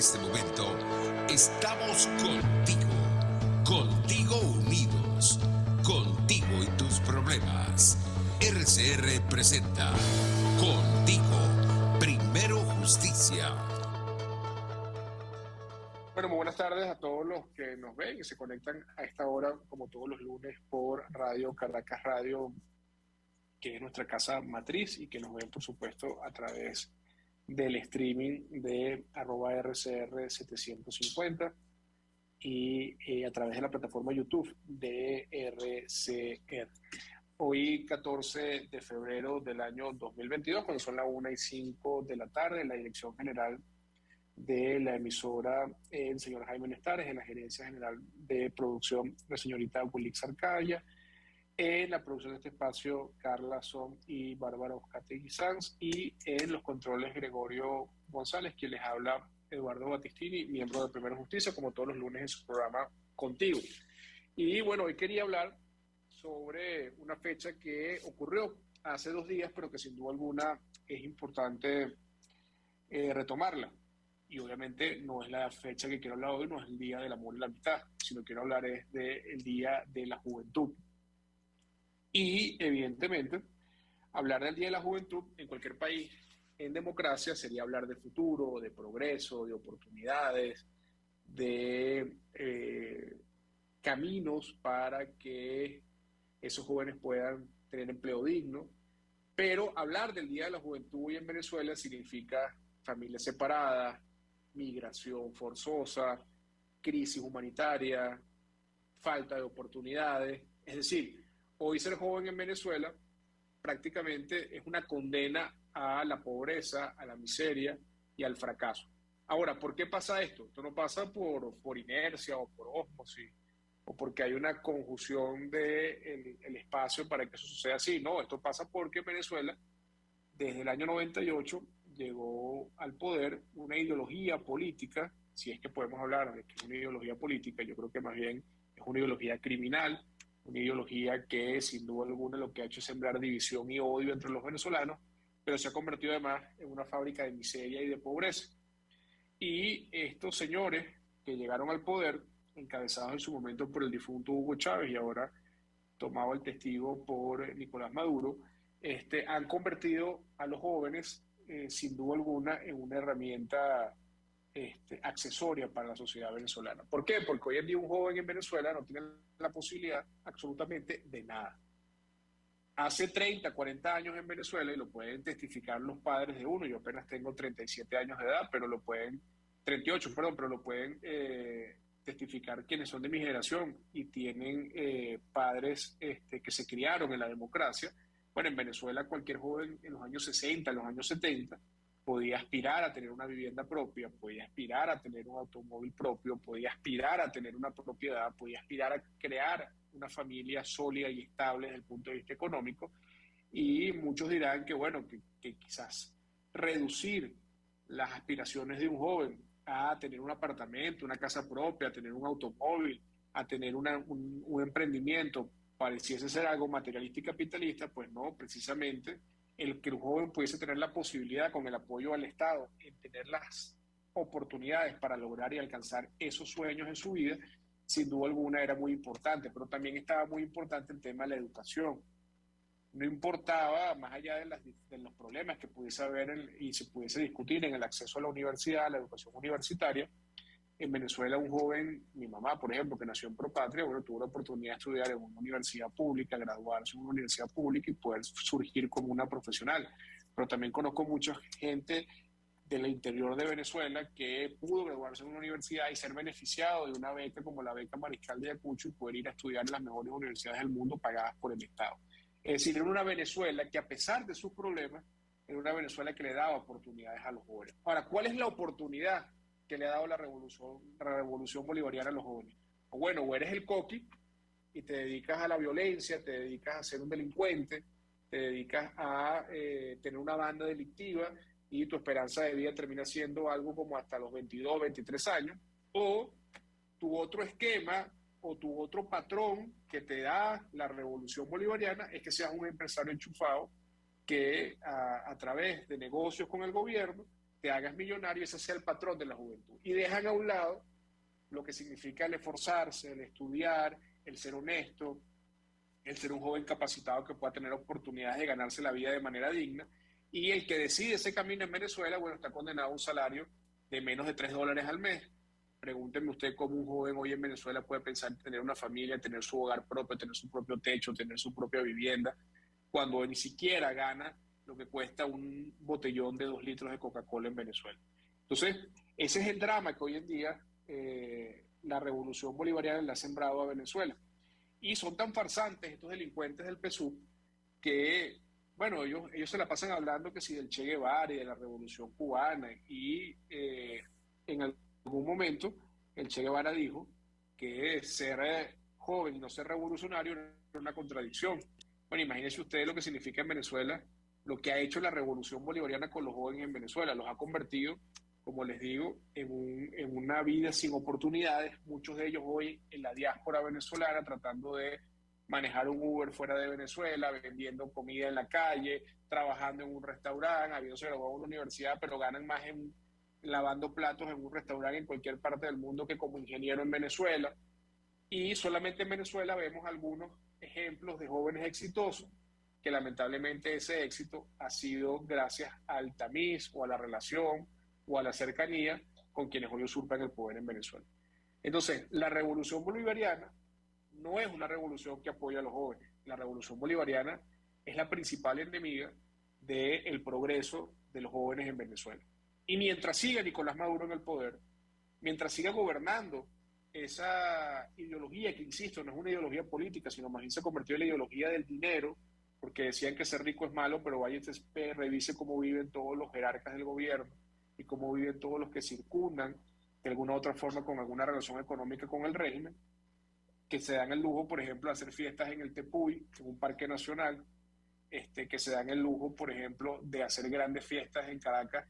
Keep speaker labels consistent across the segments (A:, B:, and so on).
A: este momento, estamos contigo unidos, contigo y tus problemas. RCR presenta Contigo, Primero Justicia.
B: Bueno, muy buenas tardes a todos los que nos ven y se conectan a esta hora, como todos los lunes, por Radio Caracas Radio, que es nuestra casa matriz, y que nos ven, por supuesto, a través del streaming de @RCR750 y a través de la plataforma YouTube de RCR. Hoy, 14 de febrero del año 2022, cuando son las 1:05 de la tarde, la dirección general de la emisora, el señor Jaime Nestares, en la gerencia general de producción, la señorita Wilix Arcadia, en la producción de este espacio, Carla Son y Bárbara Oscategui Sanz, y en los controles, Gregorio González, quien les habla, Eduardo Battistini, miembro de Primera Justicia, como todos los lunes en su programa Contigo. Y bueno, hoy quería hablar sobre una fecha que ocurrió hace 2 días, pero que sin duda alguna es importante retomarla. Y obviamente no es la fecha que quiero hablar hoy, no es el Día del Amor y la Amistad, sino quiero hablar es del Día de la Juventud. Y evidentemente, hablar del Día de la Juventud en cualquier país en democracia sería hablar de futuro, de progreso, de oportunidades, de caminos para que esos jóvenes puedan tener empleo digno. Pero hablar del Día de la Juventud hoy en Venezuela significa familias separadas, migración forzosa, crisis humanitaria, falta de oportunidades. Es decir, hoy ser joven en Venezuela prácticamente es una condena a la pobreza, a la miseria y al fracaso. Ahora, ¿por qué pasa esto? Esto no pasa por inercia o por ósmosis o porque hay una conjunción del espacio para que eso suceda así. No, esto pasa porque Venezuela, desde el año 98, llegó al poder una ideología política, si es que podemos hablar de que es una ideología política, yo creo que más bien es una ideología criminal, una ideología que sin duda alguna lo que ha hecho es sembrar división y odio entre los venezolanos, pero se ha convertido además en una fábrica de miseria y de pobreza. Y estos señores que llegaron al poder, encabezados en su momento por el difunto Hugo Chávez y ahora tomado el testigo por Nicolás Maduro, han convertido a los jóvenes, sin duda alguna, en una herramienta accesoria para la sociedad venezolana. ¿Por qué? Porque hoy en día un joven en Venezuela no tiene la posibilidad absolutamente de nada. Hace 30, 40 años en Venezuela, y lo pueden testificar los padres de uno, yo apenas tengo 37 años de edad, pero lo pueden, 38, perdón, pero lo pueden testificar quienes son de mi generación y tienen padres que se criaron en la democracia. Bueno, en Venezuela cualquier joven en los años 60, en los años 70, podía aspirar a tener una vivienda propia, podía aspirar a tener un automóvil propio, podía aspirar a tener una propiedad, podía aspirar a crear una familia sólida y estable desde el punto de vista económico. Y muchos dirán que, bueno, que quizás reducir las aspiraciones de un joven a tener un apartamento, una casa propia, a tener un automóvil, a tener un emprendimiento, pareciese ser algo materialista y capitalista. Pues no, precisamente el que un joven pudiese tener la posibilidad, con el apoyo al Estado, en tener las oportunidades para lograr y alcanzar esos sueños en su vida, sin duda alguna era muy importante. Pero también estaba muy importante el tema de la educación. No importaba, más allá de los problemas que pudiese haber y se pudiese discutir en el acceso a la universidad, a la educación universitaria. En Venezuela, un joven, mi mamá, por ejemplo, que nació en Propatria, bueno, tuvo la oportunidad de estudiar en una universidad pública, graduarse en una universidad pública y poder surgir como una profesional. Pero también conozco mucha gente del interior de Venezuela que pudo graduarse en una universidad y ser beneficiado de una beca como la beca Mariscal de Ayacucho y poder ir a estudiar en las mejores universidades del mundo pagadas por el Estado. Es decir, era una Venezuela que, a pesar de sus problemas, era una Venezuela que le daba oportunidades a los jóvenes. Ahora, ¿cuál es la oportunidad que le ha dado la revolución bolivariana a los jóvenes? O bueno, o eres el coqui y te dedicas a la violencia, te dedicas a ser un delincuente, te dedicas a tener una banda delictiva y tu esperanza de vida termina siendo algo como hasta los 22, 23 años, o tu otro esquema o tu otro patrón que te da la revolución bolivariana es que seas un empresario enchufado que a través de negocios con el gobierno te hagas millonario, ese sea el patrón de la juventud. Y dejan a un lado lo que significa el esforzarse, el estudiar, el ser honesto, el ser un joven capacitado que pueda tener oportunidades de ganarse la vida de manera digna. Y el que decide ese camino en Venezuela, bueno, está condenado a un salario de menos de $3 al mes. Pregúnteme usted cómo un joven hoy en Venezuela puede pensar en tener una familia, tener su hogar propio, tener su propio techo, tener su propia vivienda, cuando ni siquiera gana lo que cuesta un botellón de 2 litros de Coca-Cola en Venezuela. Entonces, ese es el drama que hoy en día la revolución bolivariana le ha sembrado a Venezuela. Y son tan farsantes estos delincuentes del PSUV que, bueno, ellos se la pasan hablando que si del Che Guevara y de la revolución cubana. Y en algún momento el Che Guevara dijo que ser joven y no ser revolucionario era una contradicción. Bueno, imagínense ustedes lo que significa en Venezuela, lo que ha hecho la revolución bolivariana con los jóvenes en Venezuela. Los ha convertido, como les digo, en una vida sin oportunidades. Muchos de ellos hoy en la diáspora venezolana tratando de manejar un Uber fuera de Venezuela, vendiendo comida en la calle, trabajando en un restaurante, habiéndose graduado en una universidad, pero ganan más en lavando platos en un restaurante en cualquier parte del mundo que como ingeniero en Venezuela. Y solamente en Venezuela vemos algunos ejemplos de jóvenes exitosos que lamentablemente ese éxito ha sido gracias al tamiz o a la relación o a la cercanía con quienes hoy usurpan el poder en Venezuela. Entonces, la revolución bolivariana no es una revolución que apoya a los jóvenes. La revolución bolivariana es la principal enemiga del progreso de los jóvenes en Venezuela. Y mientras siga Nicolás Maduro en el poder, mientras siga gobernando esa ideología que, insisto, no es una ideología política, sino más bien se convirtió en la ideología del dinero, porque decían que ser rico es malo, pero vaya y revise cómo viven todos los jerarcas del gobierno y cómo viven todos los que circundan de alguna u otra forma con alguna relación económica con el régimen, que se dan el lujo, por ejemplo, de hacer fiestas en el Tepuy, en un parque nacional, que se dan el lujo, por ejemplo, de hacer grandes fiestas en Caracas,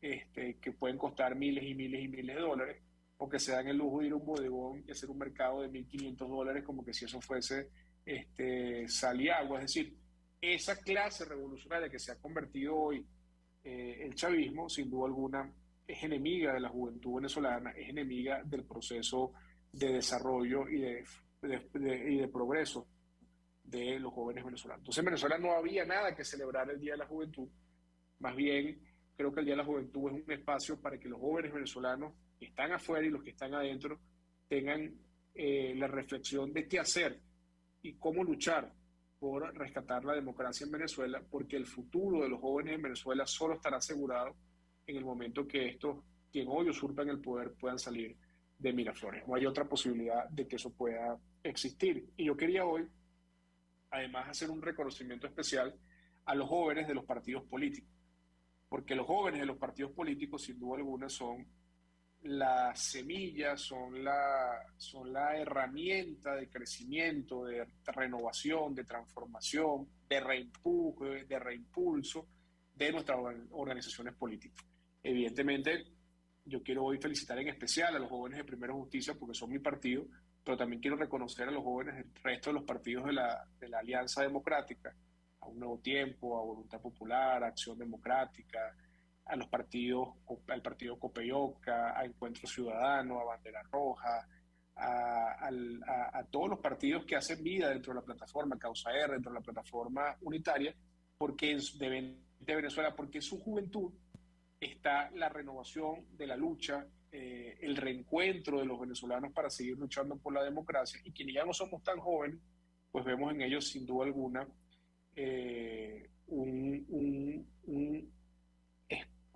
B: que pueden costar miles y miles y miles de dólares, o que se dan el lujo de ir a un bodegón y hacer un mercado de $1.500, como que si eso fuese sal y agua. Es decir, esa clase revolucionaria que se ha convertido hoy el chavismo, sin duda alguna, es enemiga de la juventud venezolana, es enemiga del proceso de desarrollo y de progreso de los jóvenes venezolanos. Entonces en Venezuela no había nada que celebrar el Día de la Juventud, más bien creo que el Día de la Juventud es un espacio para que los jóvenes venezolanos que están afuera y los que están adentro tengan la reflexión de qué hacer y cómo luchar por rescatar la democracia en Venezuela, porque el futuro de los jóvenes en Venezuela solo estará asegurado en el momento que estos, quien hoy usurpan el poder, puedan salir de Miraflores. No hay otra posibilidad de que eso pueda existir. Y yo quería hoy, además, hacer un reconocimiento especial a los jóvenes de los partidos políticos, porque los jóvenes de los partidos políticos, sin duda alguna, son la semilla, son la herramienta de crecimiento, de renovación, de transformación, de reempuje, de reimpulso de nuestras organizaciones políticas. Evidentemente, yo quiero hoy felicitar en especial a los jóvenes de Primero Justicia porque son mi partido, pero también quiero reconocer a los jóvenes del resto de los partidos de la Alianza Democrática, a Un Nuevo Tiempo, a Voluntad Popular, a Acción Democrática, a los partidos, al partido Copeyoca, a Encuentro Ciudadano, a Bandera Roja, a todos los partidos que hacen vida dentro de la plataforma Causa R, dentro de la plataforma unitaria, porque de Venezuela, porque en su juventud está la renovación de la lucha, el reencuentro de los venezolanos para seguir luchando por la democracia, y quienes ya no somos tan jóvenes, pues vemos en ellos sin duda alguna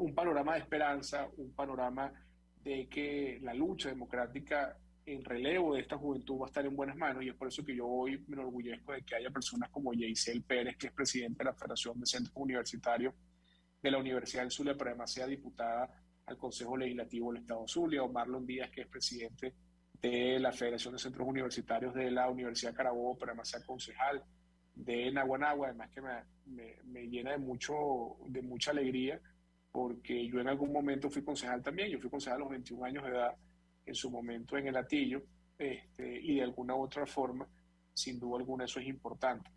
B: un panorama de esperanza, un panorama de que la lucha democrática en relevo de esta juventud va a estar en buenas manos, y es por eso que yo hoy me enorgullezco de que haya personas como Yeisel Pérez, que es presidente de la Federación de Centros Universitarios de la Universidad del Zulia, pero además sea diputada al Consejo Legislativo del Estado Zulia, o Marlon Díaz, que es presidente de la Federación de Centros Universitarios de la Universidad Carabobo, pero además sea concejal de Naguanagua, además que me llena de mucha alegría, porque yo en algún momento fui concejal también. Yo fui concejal a los 21 años de edad, en su momento en el Hatillo, y de alguna u otra forma, sin duda alguna, eso es importante.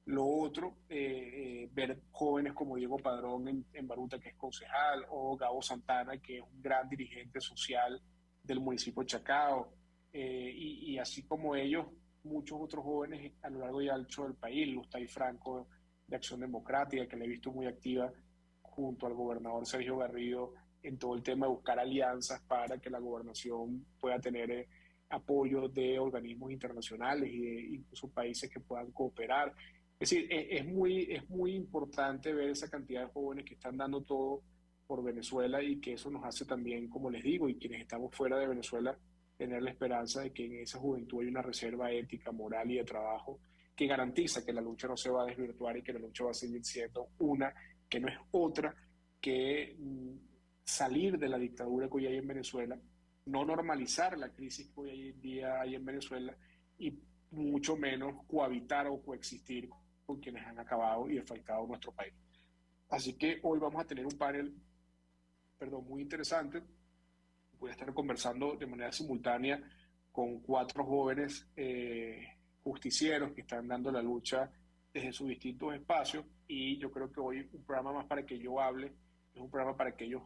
B: Lo otro, ver jóvenes como Diego Padrón en Baruta, que es concejal, o Gabo Santana, que es un gran dirigente social del municipio de Chacao, y así como ellos, muchos otros jóvenes a lo largo y ancho del país. Lustay Franco, de Acción Democrática, que la he visto muy activa junto al gobernador Sergio Garrido en todo el tema de buscar alianzas para que la gobernación pueda tener apoyo de organismos internacionales y de incluso países que puedan cooperar. Es decir, es muy importante ver esa cantidad de jóvenes que están dando todo por Venezuela, y que eso nos hace también, como les digo, y quienes estamos fuera de Venezuela, tener la esperanza de que en esa juventud hay una reserva ética, moral y de trabajo que garantiza que la lucha no se va a desvirtuar y que la lucha va a seguir siendo una, que no es otra que salir de la dictadura que hoy hay en Venezuela, no normalizar la crisis que hoy en día hay en Venezuela, y mucho menos cohabitar o coexistir con quienes han acabado y defalcado nuestro país. Así que hoy vamos a tener un panel, perdón, muy interesante. Voy a estar conversando de manera simultánea con 4 jóvenes justicieros que están dando la lucha desde sus distintos espacios, y yo creo que hoy un programa más para que yo hable, es un programa para que ellos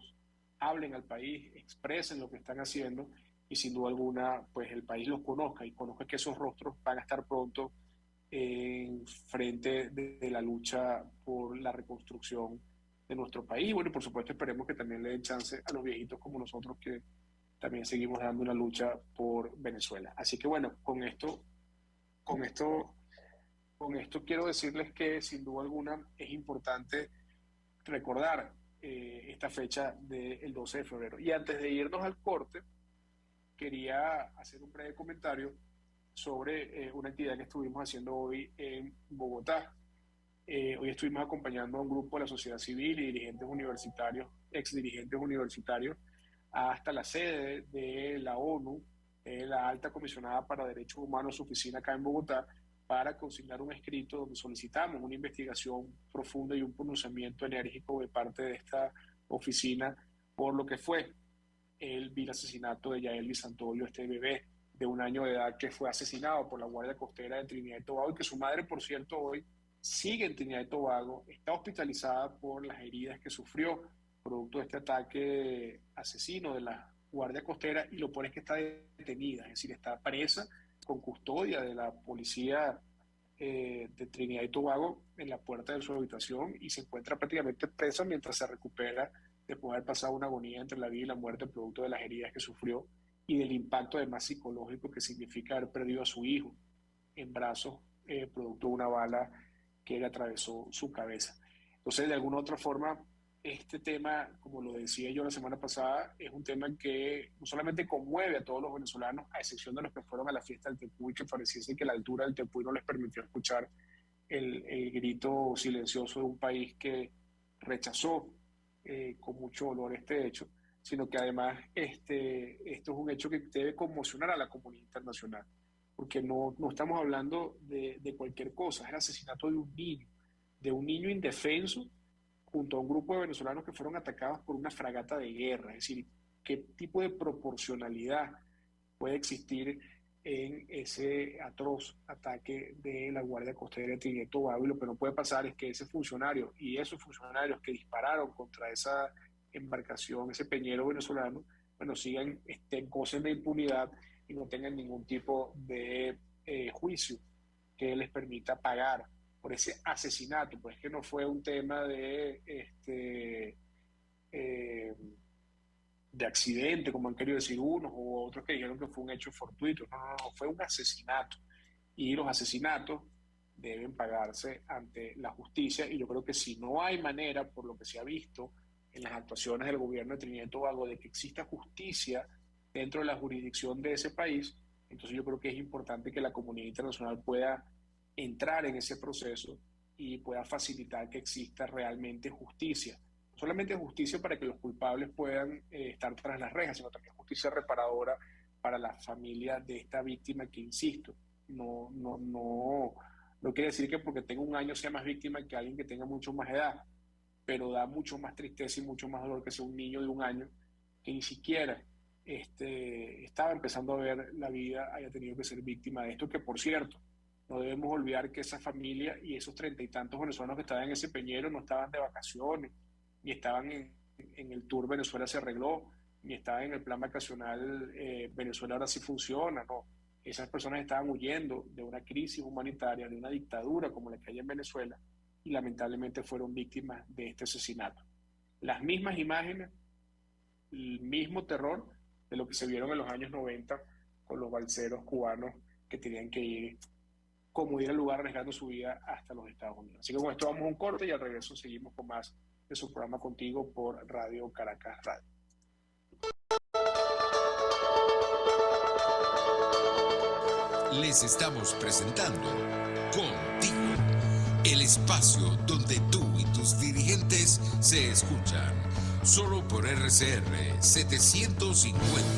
B: hablen al país, expresen lo que están haciendo, y sin duda alguna pues el país los conozca y conozca que esos rostros van a estar pronto en frente de la lucha por la reconstrucción de nuestro país. Bueno, y por supuesto esperemos que también le den chance a los viejitos como nosotros, que también seguimos dando una lucha por Venezuela. Así que bueno, con esto, con esto quiero decirles que sin duda alguna es importante recordar esta fecha del 12 de febrero. Y antes de irnos al corte, quería hacer un breve comentario sobre una actividad que estuvimos haciendo hoy en Bogotá. Hoy estuvimos acompañando a un grupo de la sociedad civil y dirigentes universitarios, ex dirigentes universitarios, hasta la sede de la ONU, la Alta Comisionada para Derechos Humanos, su oficina acá en Bogotá, para consignar un escrito donde solicitamos una investigación profunda y un pronunciamiento enérgico de parte de esta oficina por lo que fue el vil asesinato de Yael Santoyo, este bebé de 1 año de edad que fue asesinado por la Guardia Costera de Trinidad y Tobago, y que su madre, por cierto, hoy sigue en Trinidad y Tobago, está hospitalizada por las heridas que sufrió producto de este ataque asesino de la Guardia Costera, y lo peor es que está detenida, es decir, está presa con custodia de la policía de Trinidad y Tobago en la puerta de su habitación, y se encuentra prácticamente presa mientras se recupera después de haber pasado una agonía entre la vida y la muerte producto de las heridas que sufrió y del impacto además psicológico que significa haber perdido a su hijo en brazos producto de una bala que le atravesó su cabeza. Entonces, de alguna otra forma, este tema, como lo decía yo la semana pasada, es un tema que no solamente conmueve a todos los venezolanos, a excepción de los que fueron a la fiesta del Tepuy, que pareciese que la altura del Tepuy no les permitió escuchar el grito silencioso de un país que rechazó con mucho dolor este hecho, sino que además esto es un hecho que debe conmocionar a la comunidad internacional, porque no estamos hablando de cualquier cosa, es el asesinato de un niño indefenso, junto a un grupo de venezolanos que fueron atacados por una fragata de guerra. Es decir, qué tipo de proporcionalidad puede existir en ese atroz ataque de la Guardia Costera de Trinidad y Tobago. Y lo que no puede pasar es que ese funcionario y esos funcionarios que dispararon contra esa embarcación, ese peñero venezolano, bueno, sigan, gocen de impunidad y no tengan ningún tipo de juicio que les permita pagar por ese asesinato. Pues que no fue un tema eh, de accidente, como han querido decir unos, o otros que dijeron que fue un hecho fortuito. No, fue un asesinato. Y los asesinatos deben pagarse ante la justicia, y yo creo que si no hay manera, por lo que se ha visto en las actuaciones del gobierno de Trinidad y Tobago, de que exista justicia dentro de la jurisdicción de ese país, entonces yo creo que es importante que la comunidad internacional pueda entrar en ese proceso y pueda facilitar que exista realmente justicia. No solamente justicia para que los culpables puedan estar tras las rejas, sino también justicia reparadora para la familia de esta víctima que, insisto, no quiere decir que porque tenga 1 año sea más víctima que alguien que tenga mucho más edad, pero da mucho más tristeza y mucho más dolor que sea un niño de 1 año que ni siquiera estaba empezando a ver la vida, haya tenido que ser víctima de esto, que por cierto, No debemos olvidar que esa familia y esos 30 y tantos venezolanos que estaban en ese peñero no estaban de vacaciones, ni estaban en el tour Venezuela se arregló, ni estaban en el plan vacacional Venezuela ahora sí funciona, no. Esas personas estaban huyendo de una crisis humanitaria, de una dictadura como la que hay en Venezuela, y lamentablemente fueron víctimas de este asesinato. Las mismas imágenes, el mismo terror de lo que se vieron en los años 90 con los balseros cubanos que tenían que ir al lugar arriesgando su vida hasta los Estados Unidos. Así que con esto vamos a un corte y al regreso seguimos con más de su programa Contigo por Radio Caracas Radio.
A: Les estamos presentando Contigo, el espacio donde tú y tus dirigentes se escuchan, solo por RCR 750.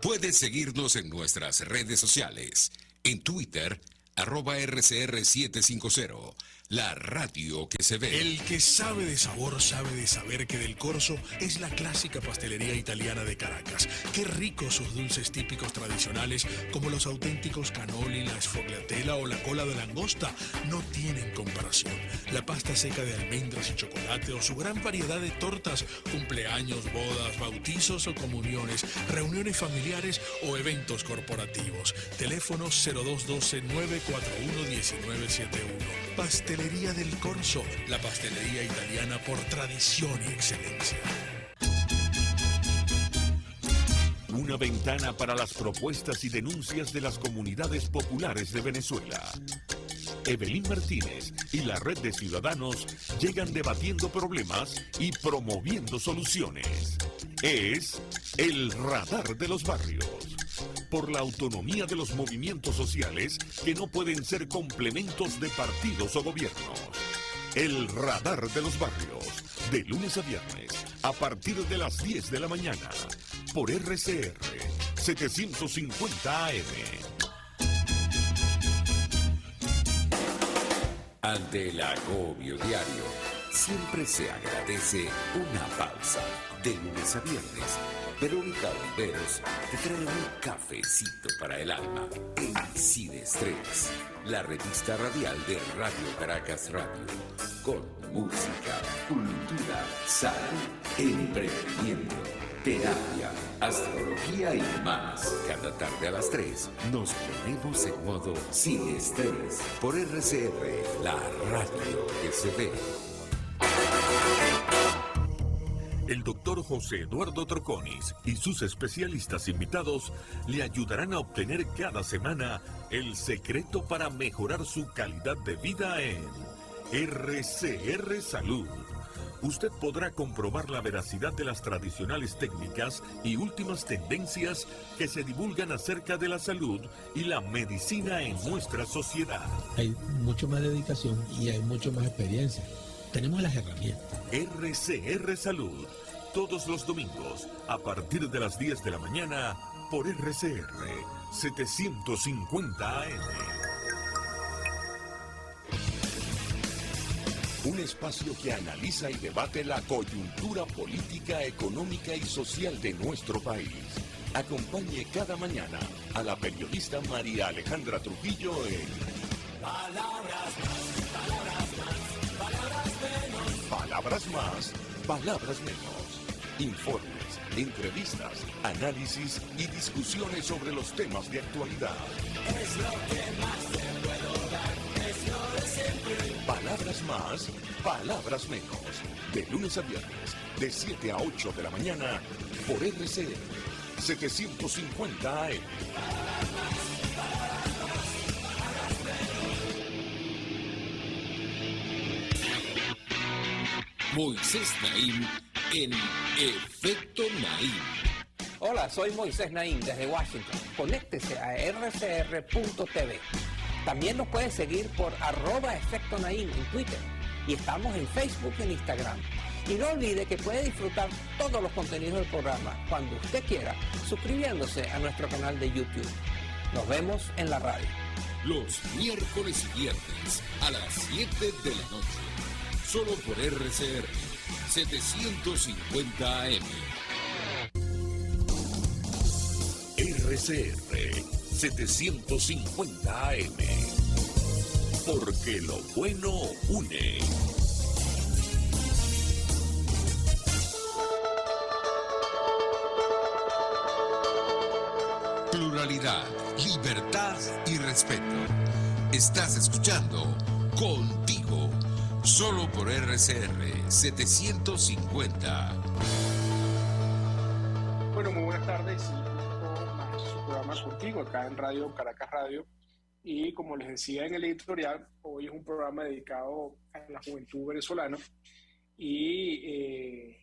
A: Puedes seguirnos en nuestras redes sociales, en Twitter, @RCR750, la radio que se ve.
C: El que sabe de sabor sabe de saber que Del Corso es la clásica pastelería italiana de Caracas. Qué ricos sus dulces típicos tradicionales, como los auténticos cannoli, la sfogliatella o la cola de langosta, no tienen comparación. La pasta seca de almendras y chocolate o su gran variedad de tortas, cumpleaños, bodas, bautizos o comuniones, reuniones familiares o eventos corporativos. Teléfono 0212-941-1971. Pastelería Del Corso, la pastelería italiana por tradición y excelencia.
D: Una ventana para las propuestas y denuncias de las comunidades populares de Venezuela. Evelyn Martínez y la Red de Ciudadanos llegan debatiendo problemas y promoviendo soluciones. Es el Radar de los Barrios. Por la autonomía de los movimientos sociales que no pueden ser complementos de partidos o gobiernos. El Radar de los Barrios, de lunes a viernes, a partir de las 10 de la mañana, por RCR 750 AM.
A: Ante el agobio diario, siempre se agradece una pausa. De lunes a viernes, Verónica Oliveros te trae un cafecito para el alma en Sin Estrés, la revista radial de Radio Caracas Radio, con música, cultura, salud, emprendimiento, terapia, astrología y más. Cada tarde a las 3 nos ponemos en modo Sin Estrés por RCR, la radio que se ve.
D: El doctor José Eduardo Troconis y sus especialistas invitados le ayudarán a obtener cada semana el secreto para mejorar su calidad de vida en RCR Salud. Usted podrá comprobar la veracidad de las tradicionales técnicas y últimas tendencias que se divulgan acerca de la salud y la medicina en nuestra sociedad.
E: Hay mucho más dedicación y hay mucho más experiencia. Tenemos las herramientas.
D: RCR Salud, todos los domingos, a partir de las 10 de la mañana, por RCR 750 AM. Un espacio que analiza y debate la coyuntura política, económica y social de nuestro país. Acompañe cada mañana a la periodista María Alejandra Trujillo en Palabras Más, Palabras Más, Palabras Menos. Palabras Más, Palabras Menos. Informes, entrevistas, análisis y discusiones sobre los temas de actualidad. Es lo que más te puedo dar, es lo de siempre. Palabras Más, Palabras Menos. De lunes a viernes, de 7 a 8 de la mañana, por RCR 750 AM.
A: Moisés Naim en Efecto Naim.
F: Hola, soy Moisés Naim desde Washington. Conéctese a rcr.tv. También nos puede seguir por @Efecto Naim en Twitter. Y estamos en Facebook y en Instagram. Y no olvide que puede disfrutar todos los contenidos del programa cuando usted quiera, suscribiéndose a nuestro canal de YouTube. Nos vemos en la radio.
A: Los miércoles y viernes a las 7 de la noche. Solo por RCR 750 AM.
D: RCR 750 AM. Porque lo bueno une.
A: Pluralidad, libertad y respeto. Estás escuchando Contigo, solo por RCR 750.
B: Bueno, muy buenas tardes. Su programa Contigo, acá en Radio Caracas Radio. Y como les decía en el editorial, hoy es un programa dedicado a la juventud venezolana. Y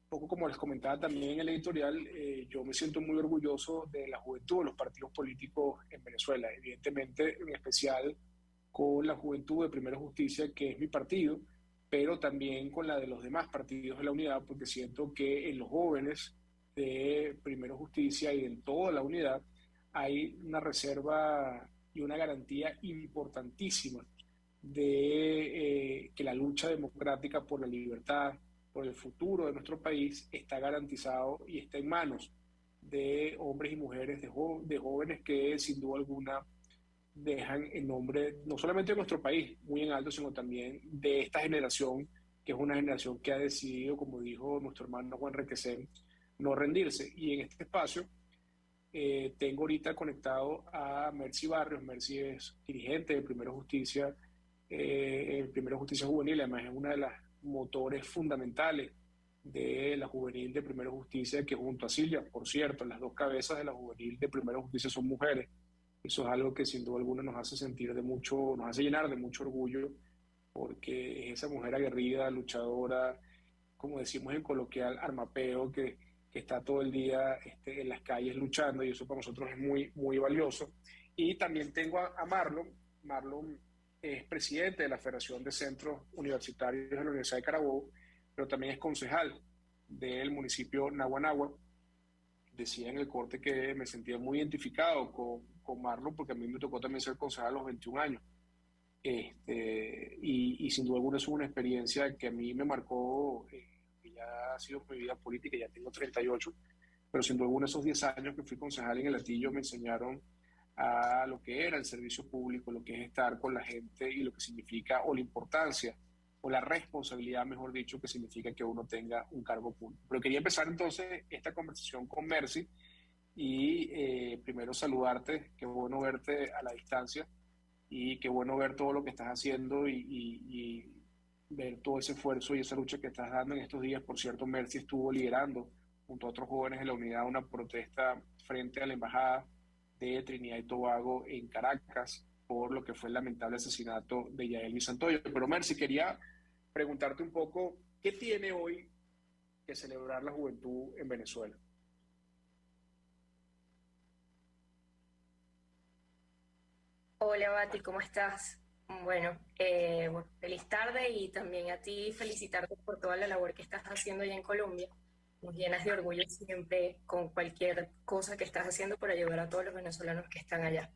B: poco como les comentaba también en el editorial, yo me siento muy orgulloso de la juventud de los partidos políticos en Venezuela, evidentemente en especial con la juventud de Primero Justicia, que es mi partido, pero también con la de los demás partidos de la unidad, porque siento que en los jóvenes de Primero Justicia y en toda la unidad hay una reserva y una garantía importantísima de que la lucha democrática por la libertad, por el futuro de nuestro país, está garantizado y está en manos de hombres y mujeres, de jóvenes que sin duda alguna dejan el nombre no solamente de nuestro país muy en alto, sino también de esta generación, que es una generación que ha decidido, como dijo nuestro hermano Juan Requesén, no rendirse. Y en este espacio tengo ahorita conectado a Mercy Barrios. Mercy es dirigente de Primero Justicia, Primero Justicia Juvenil, además es una de las motores fundamentales de la juvenil de Primero Justicia, que junto a Silvia, por cierto, las dos cabezas de la juvenil de Primero Justicia son mujeres. Eso es algo que sin duda alguna nos hace sentir nos hace llenar de mucho orgullo, porque es esa mujer aguerrida, luchadora, como decimos en coloquial, armapeo, que está todo el día en las calles luchando, y eso para nosotros es muy, muy valioso. Y también tengo a Marlon. Marlon es presidente de la Federación de Centros Universitarios de la Universidad de Carabobo, pero también es concejal del municipio Naguanagua. Decía en el corte que me sentía muy identificado con Marlon, porque a mí me tocó también ser concejal a los 21 años. Y sin duda alguna es una experiencia que a mí me marcó, que ya ha sido mi vida política, ya tengo 38, pero sin duda alguna esos 10 años que fui concejal en el Hatillo me enseñaron a lo que era el servicio público, lo que es estar con la gente y lo que significa, o la importancia, o la responsabilidad, mejor dicho, que significa que uno tenga un cargo público. Pero quería empezar entonces esta conversación con Mercy y primero saludarte, qué bueno verte a la distancia y qué bueno ver todo lo que estás haciendo y ver todo ese esfuerzo y esa lucha que estás dando en estos días. Por cierto, Mercy estuvo liderando junto a otros jóvenes de la unidad una protesta frente a la embajada de Trinidad y Tobago en Caracas por lo que fue el lamentable asesinato de Yaelvis Santoyo. Pero Mercy, quería preguntarte un poco, ¿qué tiene hoy que celebrar la juventud en Venezuela?
G: Hola Bati, ¿cómo estás? Bueno, feliz tarde, y también a ti felicitarte por toda la labor que estás haciendo allá en Colombia. Nos llenas de orgullo siempre con cualquier cosa que estás haciendo para ayudar a todos los venezolanos que están allá.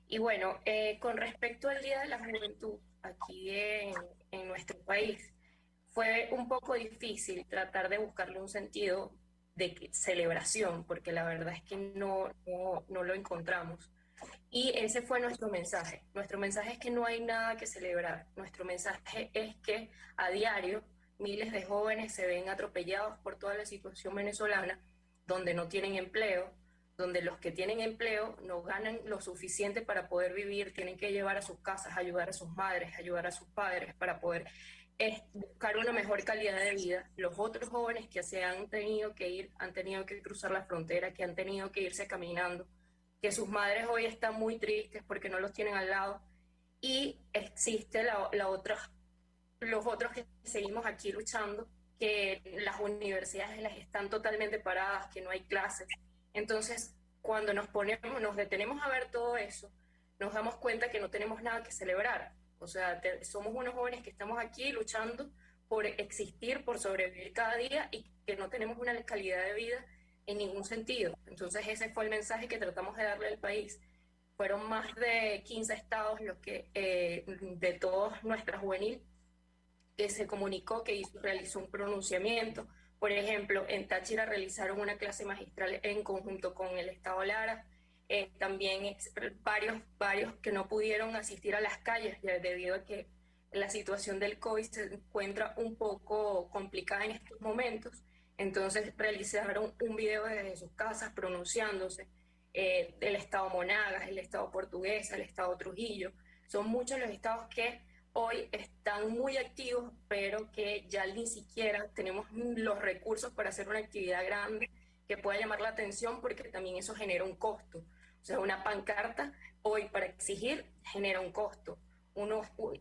G: Y bueno, con respecto al Día de la Juventud aquí en nuestro país, fue un poco difícil tratar de buscarle un sentido de celebración, porque la verdad es que no lo encontramos. Y ese fue nuestro mensaje. Nuestro mensaje es que no hay nada que celebrar. Nuestro mensaje es que a diario miles de jóvenes se ven atropellados por toda la situación venezolana, donde no tienen empleo, donde los que tienen empleo no ganan lo suficiente para poder vivir, tienen que llevar a sus casas, ayudar a sus madres, ayudar a sus padres para poder buscar una mejor calidad de vida. Los otros jóvenes que se han tenido que ir, han tenido que cruzar la frontera, que han tenido que irse caminando, que sus madres hoy están muy tristes porque no los tienen al lado, y existe los otros que seguimos aquí luchando, que las universidades las están totalmente paradas, que no hay clases. Entonces, cuando nos detenemos a ver todo eso, nos damos cuenta que no tenemos nada que celebrar. O sea, somos unos jóvenes que estamos aquí luchando por existir, por sobrevivir cada día, y que no tenemos una calidad de vida en ningún sentido. Entonces ese fue el mensaje que tratamos de darle al país. Fueron más de 15 estados los que, de toda nuestra juvenil, que se comunicó, que realizó un pronunciamiento Por ejemplo, en Táchira realizaron una clase magistral en conjunto con el Estado Lara. También varios que no pudieron asistir a las calles debido a que la situación del COVID se encuentra un poco complicada en estos momentos. Entonces realizaron un video desde sus casas pronunciándose del Estado Monagas, el Estado Portuguesa, el Estado Trujillo. Son muchos los estados que hoy están muy activos, pero que ya ni siquiera tenemos los recursos para hacer una actividad grande que pueda llamar la atención, porque también eso genera un costo. O sea, una pancarta hoy para exigir genera un costo,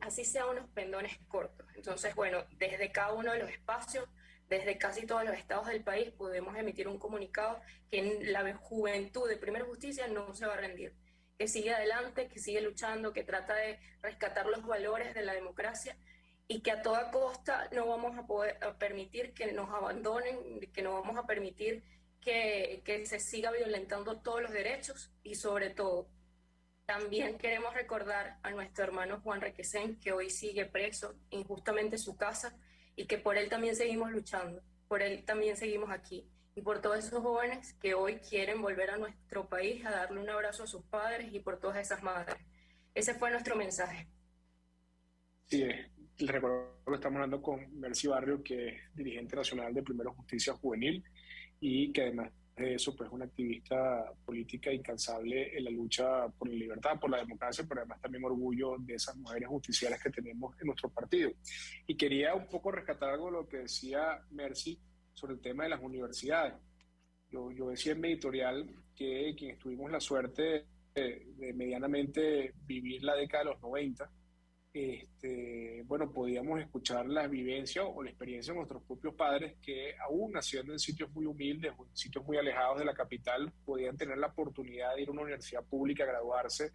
G: así sea unos pendones cortos. Entonces, bueno, desde cada uno de los espacios, desde casi todos los estados del país, podemos emitir un comunicado que la juventud de Primera Justicia no se va a rendir, que sigue adelante, que sigue luchando, que trata de rescatar los valores de la democracia y que a toda costa no vamos a permitir que nos abandonen, que no vamos a permitir que se siga violentando todos los derechos. Y sobre todo, también queremos recordar a nuestro hermano Juan Requesén, que hoy sigue preso injustamente en su casa, y que por él también seguimos luchando, por él también seguimos aquí, y por todos esos jóvenes que hoy quieren volver a nuestro país a darle un abrazo a sus padres, y por todas esas madres. Ese fue nuestro mensaje.
B: Sí, recuerdo que estamos hablando con Mercy Barrio, que es dirigente nacional de Primera Justicia Juvenil, y que además de eso, pues, es una activista política incansable en la lucha por la libertad, por la democracia, pero además también orgullo de esas mujeres justiciales que tenemos en nuestro partido. Y quería un poco rescatar algo de lo que decía Mercy sobre el tema de las universidades. Yo decía en mi editorial que quienes tuvimos la suerte de medianamente vivir la década de los 90, bueno, podíamos escuchar las vivencias o la experiencia de nuestros propios padres, que aún naciendo en sitios muy humildes, en sitios muy alejados de la capital, podían tener la oportunidad de ir a una universidad pública, graduarse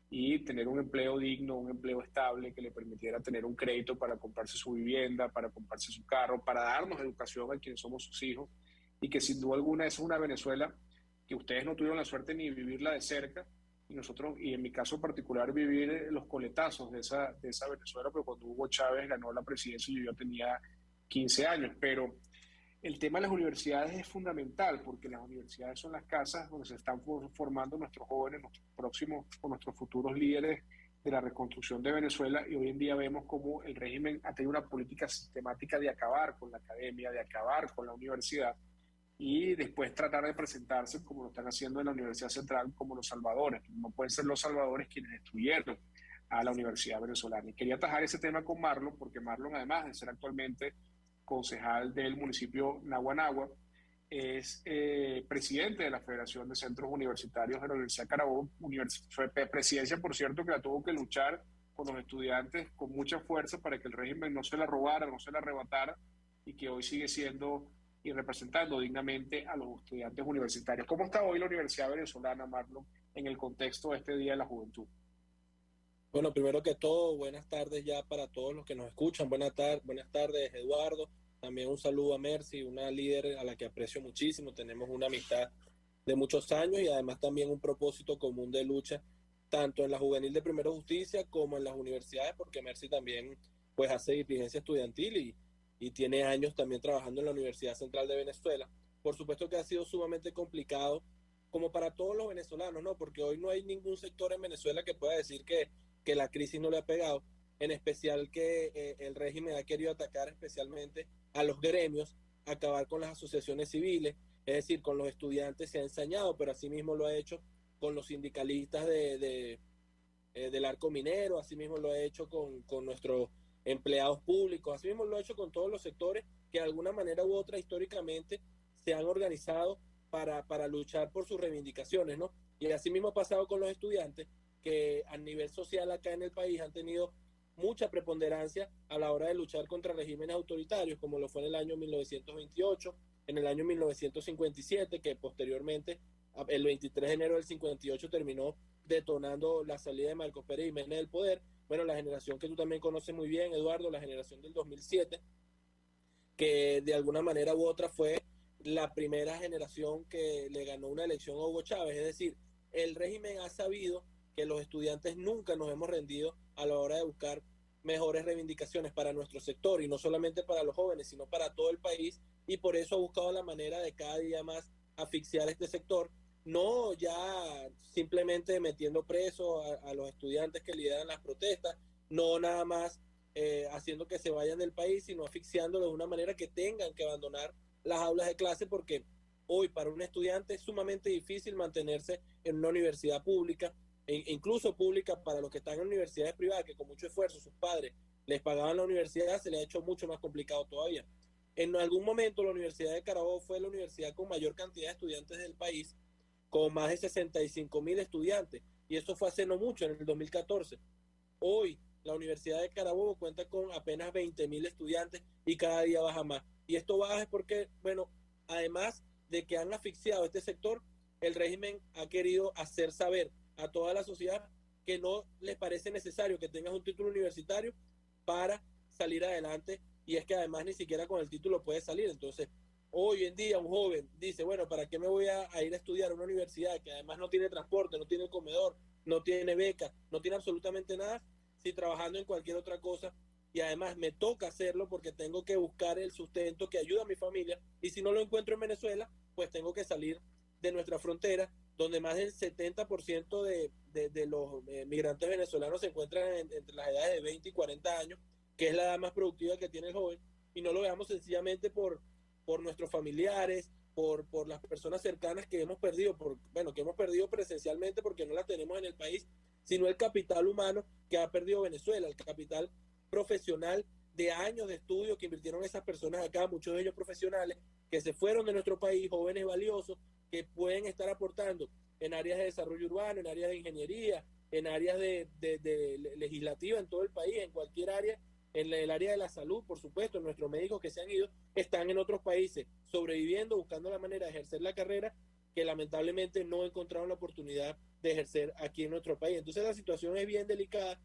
B: y tener un empleo digno, un empleo estable que le permitiera tener un crédito para comprarse su vivienda, para comprarse su carro, para darnos educación a quienes somos sus hijos, y que sin duda alguna esa es una Venezuela que ustedes no tuvieron la suerte ni de vivirla de cerca, y nosotros, y en mi caso particular, vivir los coletazos de esa Venezuela, pero cuando Hugo Chávez ganó la presidencia yo tenía 15 años. Pero el tema de las universidades es fundamental, porque las universidades son las casas donde se están formando nuestros jóvenes, nuestros próximos o nuestros futuros líderes de la reconstrucción de Venezuela, y hoy en día vemos cómo el régimen ha tenido una política sistemática de acabar con la academia, de acabar con la universidad, y después tratar de presentarse, como lo están haciendo en la Universidad Central, como los salvadores. No pueden ser los salvadores quienes destruyeron a la Universidad Venezolana. Y quería atajar ese tema con Marlon, porque Marlon, además de ser actualmente concejal del municipio Naguanagua, es presidente de la Federación de Centros Universitarios de la Universidad Carabobo, presidencia, por cierto, que la tuvo que luchar con los estudiantes con mucha fuerza para que el régimen no se la robara, no se la arrebatara, y que hoy sigue siendo y representando dignamente a los estudiantes universitarios. ¿Cómo está hoy la Universidad Venezolana, Marlon, en el contexto de este Día de la Juventud?
H: Bueno, primero que todo, buenas tardes ya para todos los que nos escuchan. Buenas tardes, Eduardo. También un saludo a Mercy, una líder a la que aprecio muchísimo. Tenemos una amistad de muchos años y además también un propósito común de lucha, tanto en la juvenil de Primera Justicia como en las universidades, porque Mercy también pues hace dirigencia estudiantil y tiene años también trabajando en la Universidad Central de Venezuela. Por supuesto que ha sido sumamente complicado, como para todos los venezolanos, ¿no? Porque hoy no hay ningún sector en Venezuela que pueda decir que la crisis no le ha pegado, en especial que el régimen ha querido atacar especialmente a los gremios, acabar con las asociaciones civiles, es decir, con los estudiantes se ha ensañado, pero asimismo lo ha hecho con los sindicalistas del arco minero, asimismo lo ha hecho con nuestros empleados públicos, asimismo lo ha hecho con todos los sectores que de alguna manera u otra históricamente se han organizado para luchar por sus reivindicaciones, ¿no? Y asimismo ha pasado con los estudiantes, que a nivel social acá en el país han tenido mucha preponderancia a la hora de luchar contra regímenes autoritarios, como lo fue en el año 1928, en el año 1957, que posteriormente, el 23 de enero del 58, terminó detonando la salida de Marcos Pérez Jiménez del poder. Bueno, la generación que tú también conoces muy bien, Eduardo, la generación del 2007, que de alguna manera u otra fue la primera generación que le ganó una elección a Hugo Chávez. Es decir, el régimen ha sabido que los estudiantes nunca nos hemos rendido a la hora de buscar mejores reivindicaciones para nuestro sector, y no solamente para los jóvenes, sino para todo el país, y por eso ha buscado la manera de cada día más asfixiar este sector, no ya simplemente metiendo presos a los estudiantes que lideran las protestas, no nada más haciendo que se vayan del país, sino asfixiándolos de una manera que tengan que abandonar las aulas de clase, porque hoy para un estudiante es sumamente difícil mantenerse en una universidad pública, incluso pública para los que están en universidades privadas, que con mucho esfuerzo sus padres les pagaban la universidad, se les ha hecho mucho más complicado todavía. En algún momento la Universidad de Carabobo fue la universidad con mayor cantidad de estudiantes del país, con más de 65,000 estudiantes, y eso fue hace no mucho, en el 2014. Hoy la Universidad de Carabobo cuenta con apenas 20,000 estudiantes y cada día baja más. Y esto baja es porque, bueno, además de que han asfixiado este sector, el régimen ha querido hacer saber a toda la sociedad que no les parece necesario que tengas un título universitario para salir adelante, y es que además ni siquiera con el título puedes salir. Entonces, hoy en día un joven dice, bueno, ¿para qué me voy a ir a estudiar a una universidad que además no tiene transporte, no tiene comedor, no tiene beca, no tiene absolutamente nada, si trabajando en cualquier otra cosa, y además me toca hacerlo porque tengo que buscar el sustento que ayuda a mi familia, y si no lo encuentro en Venezuela, pues tengo que salir de nuestra frontera, donde más del 70% de los migrantes venezolanos se encuentran entre las edades de 20 y 40 años, que es la edad más productiva que tiene el joven, y no lo veamos sencillamente por nuestros familiares, por las personas cercanas que hemos perdido, que hemos perdido presencialmente porque no las tenemos en el país, sino el capital humano que ha perdido Venezuela, el capital profesional de años de estudio que invirtieron esas personas acá, muchos de ellos profesionales, que se fueron de nuestro país, jóvenes valiosos, que pueden estar aportando en áreas de desarrollo urbano, en áreas de ingeniería, en áreas de legislativa en todo el país, en cualquier área, en el área de la salud, por supuesto. Nuestros médicos que se han ido están en otros países sobreviviendo, buscando la manera de ejercer la carrera que lamentablemente no encontraron la oportunidad de ejercer aquí en nuestro país. Entonces la situación es bien delicada.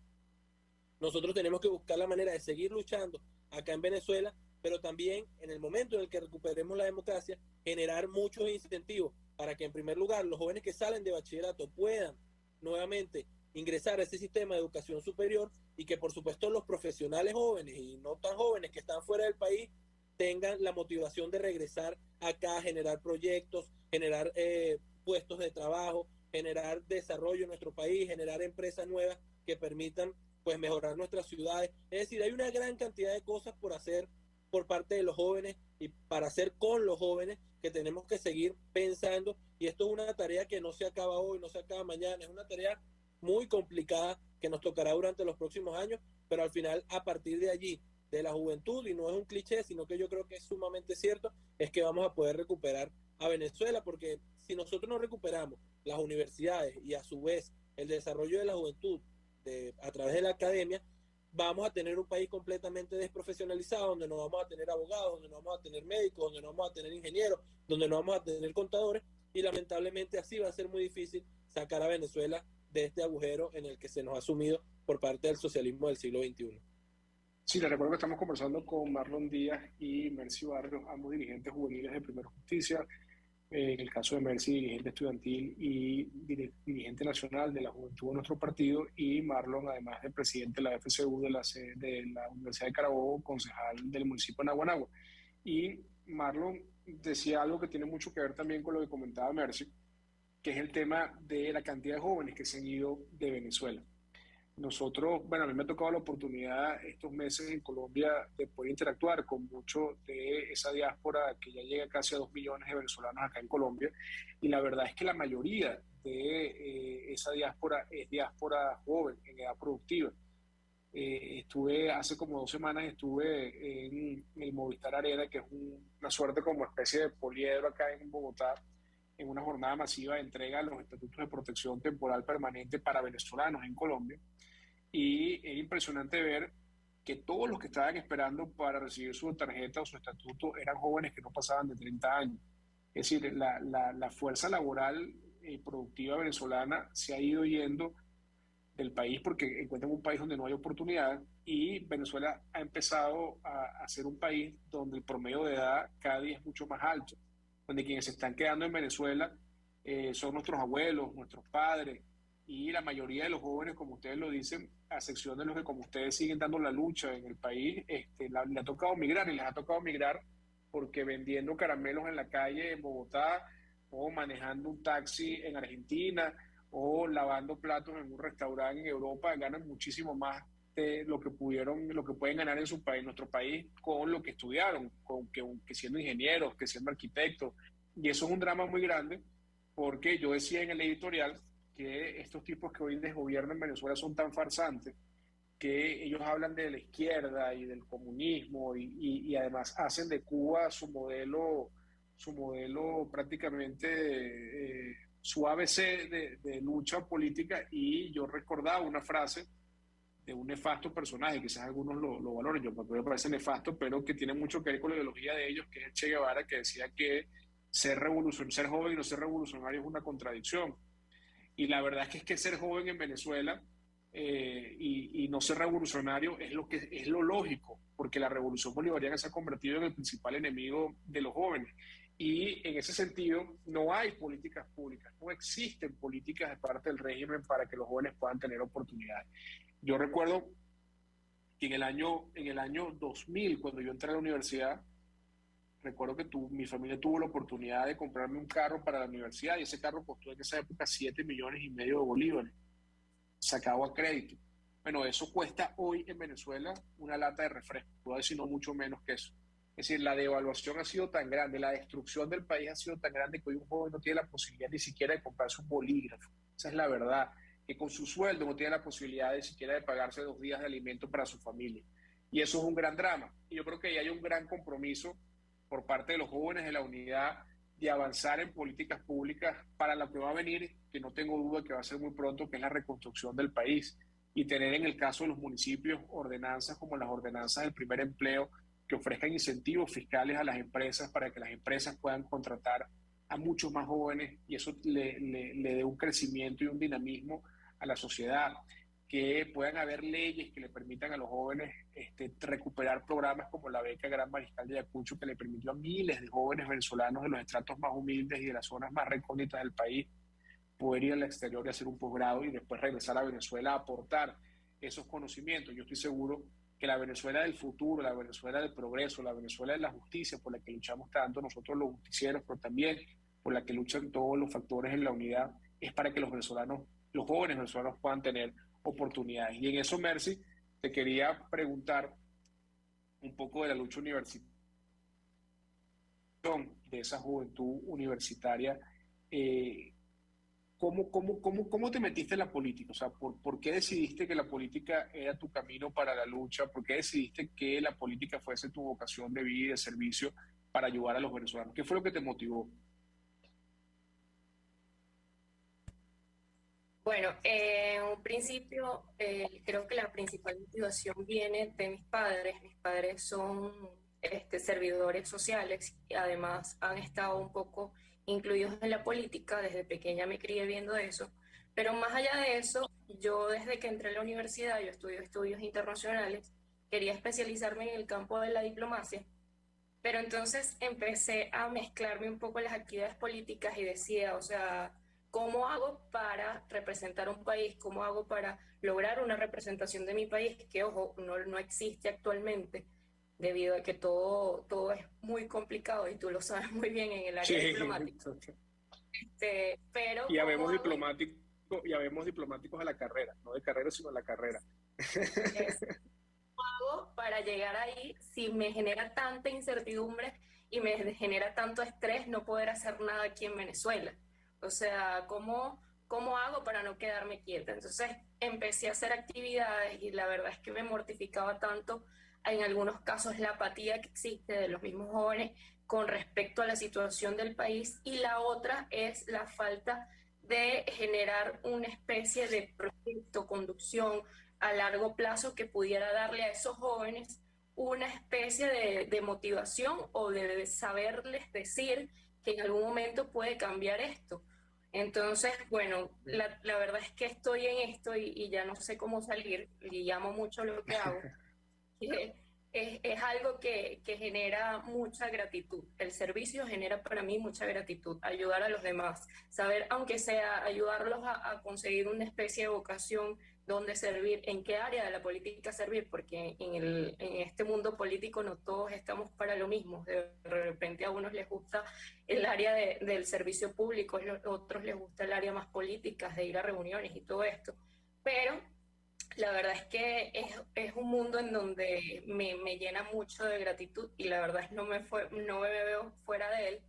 H: Nosotros tenemos que buscar la manera de seguir luchando acá en Venezuela, pero también en el momento en el que recuperemos la democracia, generar muchos incentivos para que en primer lugar los jóvenes que salen de bachillerato puedan nuevamente ingresar a ese sistema de educación superior, y que por supuesto los profesionales jóvenes y no tan jóvenes que están fuera del país tengan la motivación de regresar acá, generar proyectos, generar puestos de trabajo, generar desarrollo en nuestro país, generar empresas nuevas que permitan pues mejorar nuestras ciudades. Es decir, hay una gran cantidad de cosas por hacer por parte de los jóvenes y para hacer con los jóvenes, que tenemos que seguir pensando, y esto es una tarea que no se acaba hoy, no se acaba mañana, es una tarea muy complicada que nos tocará durante los próximos años, pero al final, a partir de allí, de la juventud, y no es un cliché, sino que yo creo que es sumamente cierto, es que vamos a poder recuperar a Venezuela, porque si nosotros no recuperamos las universidades y a su vez el desarrollo de la juventud a través de la academia, vamos a tener un país completamente desprofesionalizado, donde no vamos a tener abogados, donde no vamos a tener médicos, donde no vamos a tener ingenieros, donde no vamos a tener contadores, y lamentablemente así va a ser muy difícil sacar a Venezuela de este agujero en el que se nos ha sumido por parte del socialismo del siglo XXI.
B: Sí, les recuerdo que estamos conversando con Marlon Díaz y Mercy Barrios, ambos dirigentes juveniles de Primero Justicia. En el caso de Mercy, dirigente estudiantil y dirigente nacional de la juventud de nuestro partido, y Marlon, además de presidente de la FCU de la Universidad de Carabobo, concejal del municipio de Naguanagua. Y Marlon decía algo que tiene mucho que ver también con lo que comentaba Mercy, que es el tema de la cantidad de jóvenes que se han ido de Venezuela. Nosotros, bueno, a mí me ha tocado la oportunidad estos meses en Colombia de poder interactuar con mucho de esa diáspora que ya llega casi a 2 millones de venezolanos acá en Colombia, y la verdad es que la mayoría de esa diáspora es diáspora joven, en edad productiva. Estuve hace como 2 semanas, estuve en el Movistar Arena, que es una suerte como especie de poliedro acá en Bogotá, en una jornada masiva de entrega de los estatutos de protección temporal permanente para venezolanos en Colombia. Y es impresionante ver que todos los que estaban esperando para recibir su tarjeta o su estatuto eran jóvenes que no pasaban de 30 años. Es decir, la fuerza laboral y productiva venezolana se ha ido yendo del país porque encuentran un país donde no hay oportunidad, y Venezuela ha empezado a ser un país donde el promedio de edad cada día es mucho más alto, donde quienes se están quedando en Venezuela son nuestros abuelos, nuestros padres, y la mayoría de los jóvenes, como ustedes lo dicen, a excepción de los que como ustedes siguen dando la lucha en el país, le ha tocado migrar y les ha tocado migrar porque vendiendo caramelos en la calle en Bogotá o manejando un taxi en Argentina o lavando platos en un restaurante en Europa ganan muchísimo más de lo que pueden ganar en su país, nuestro país, con lo que estudiaron, que siendo ingenieros, que siendo arquitectos. Y eso es un drama muy grande porque yo decía en el editorial que estos tipos que hoy desgobiernan Venezuela son tan farsantes que ellos hablan de la izquierda y del comunismo y además hacen de Cuba su modelo prácticamente, su ABC de lucha política. Y yo recordaba una frase de un nefasto personaje, quizás algunos lo valoren, yo me parece nefasto, pero que tiene mucho que ver con la ideología de ellos, que es el Che Guevara, que decía que ser joven y no ser revolucionario es una contradicción. Y la verdad es que ser joven en Venezuela y no ser revolucionario es lo lógico, porque la revolución bolivariana se ha convertido en el principal enemigo de los jóvenes. Y en ese sentido no hay políticas públicas, no existen políticas de parte del régimen para que los jóvenes puedan tener oportunidades. Yo recuerdo que en el año 2000, cuando yo entré a la universidad, recuerdo que mi familia tuvo la oportunidad de comprarme un carro para la universidad y ese carro costó en esa época 7,5 millones de bolívares, sacado a crédito. Bueno, eso cuesta hoy en Venezuela una lata de refresco, puedo decir no mucho menos que eso. Es decir, la devaluación ha sido tan grande, la destrucción del país ha sido tan grande que hoy un joven no tiene la posibilidad ni siquiera de comprarse un bolígrafo. Esa es la verdad, que con su sueldo no tiene la posibilidad ni siquiera de pagarse 2 días de alimento para su familia. Y eso es un gran drama. Y yo creo que ahí hay un gran compromiso por parte de los jóvenes de la unidad de avanzar en políticas públicas para lo que va a venir, que no tengo duda que va a ser muy pronto, que es la reconstrucción del país, y tener en el caso de los municipios ordenanzas como las ordenanzas del primer empleo que ofrezcan incentivos fiscales a las empresas para que las empresas puedan contratar a muchos más jóvenes y eso le dé un crecimiento y un dinamismo a la sociedad, que puedan haber leyes que le permitan a los jóvenes recuperar programas como la beca Gran Mariscal de Ayacucho, que le permitió a miles de jóvenes venezolanos de los estratos más humildes y de las zonas más recónditas del país poder ir al exterior y hacer un posgrado y después regresar a Venezuela a aportar esos conocimientos. Yo estoy seguro que la Venezuela del futuro, la Venezuela del progreso, la Venezuela de la justicia por la que luchamos tanto nosotros los justicieros, pero también por la que luchan todos los factores en la unidad, es para que los jóvenes venezolanos puedan tener oportunidades. Y en eso, Mercy, te quería preguntar un poco de la lucha universitaria, de esa juventud universitaria. ¿Cómo te metiste en la política? O sea, ¿por qué decidiste que la política era tu camino para la lucha? ¿Por qué decidiste que la política fuese tu vocación de vida y de servicio para ayudar a los venezolanos? ¿Qué fue lo que te motivó?
G: Bueno, en un principio creo que la principal motivación viene de mis padres. Mis padres son servidores sociales y además han estado un poco incluidos en la política. Desde pequeña me crié viendo eso. Pero más allá de eso, yo desde que entré a la universidad, yo estudio estudios internacionales, quería especializarme en el campo de la diplomacia. Pero entonces empecé a mezclarme un poco las actividades políticas y decía, o sea, ¿cómo hago para representar un país? ¿Cómo hago para lograr una representación de mi país? Que, ojo, no existe actualmente, debido a que todo es muy complicado y tú lo sabes muy bien en el área diplomática. Pero
B: y habemos diplomáticos a la carrera, no de carrera, sino a la carrera.
G: ¿Cómo hago para llegar ahí si me genera tanta incertidumbre y me genera tanto estrés no poder hacer nada aquí en Venezuela? O sea, ¿cómo hago para no quedarme quieta? Entonces empecé a hacer actividades y la verdad es que me mortificaba tanto en algunos casos la apatía que existe de los mismos jóvenes con respecto a la situación del país, y la otra es la falta de generar una especie de proyecto, conducción a largo plazo que pudiera darle a esos jóvenes una especie de motivación o de saberles decir que en algún momento puede cambiar esto. Entonces, bueno, la verdad es que estoy en esto y ya no sé cómo salir y amo mucho lo que hago. es algo que genera mucha gratitud. El servicio genera para mí mucha gratitud, ayudar a los demás, saber, aunque sea ayudarlos a conseguir una especie de vocación donde servir, en qué área de la política servir, porque en este mundo político no todos estamos para lo mismo. De repente a unos les gusta el área del servicio público, a otros les gusta el área más política, de ir a reuniones y todo esto, pero la verdad es que es un mundo en donde me llena mucho de gratitud y la verdad es que no me veo fuera de él.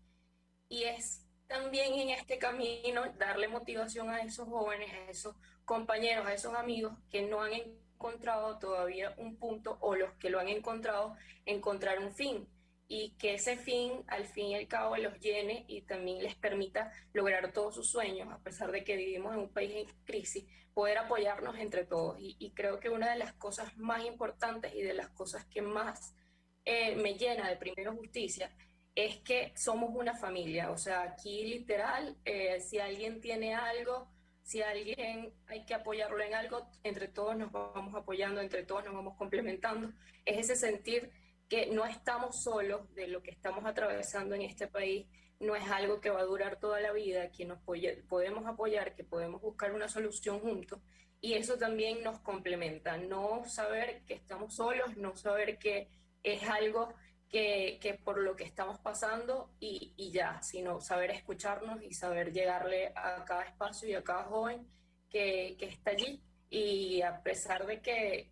G: Y es también en este camino darle motivación a esos jóvenes, a esos compañeros, a esos amigos que no han encontrado todavía un punto, o los que lo han encontrado, encontrar un fin. Y que ese fin, al fin y al cabo, los llene y también les permita lograr todos sus sueños, a pesar de que vivimos en un país en crisis, poder apoyarnos entre todos. Y creo que una de las cosas más importantes y de las cosas que más me llena de Primero Justicia es que somos una familia. O sea, aquí literal, si alguien tiene algo, si alguien hay que apoyarlo en algo, entre todos nos vamos apoyando, entre todos nos vamos complementando. Es ese sentir que no estamos solos de lo que estamos atravesando en este país, no es algo que va a durar toda la vida, que nos podemos apoyar, que podemos buscar una solución juntos, y eso también nos complementa, no saber que estamos solos, no saber que es algo que por lo que estamos pasando y ya, sino saber escucharnos y saber llegarle a cada espacio y a cada joven que está allí. Y a pesar de que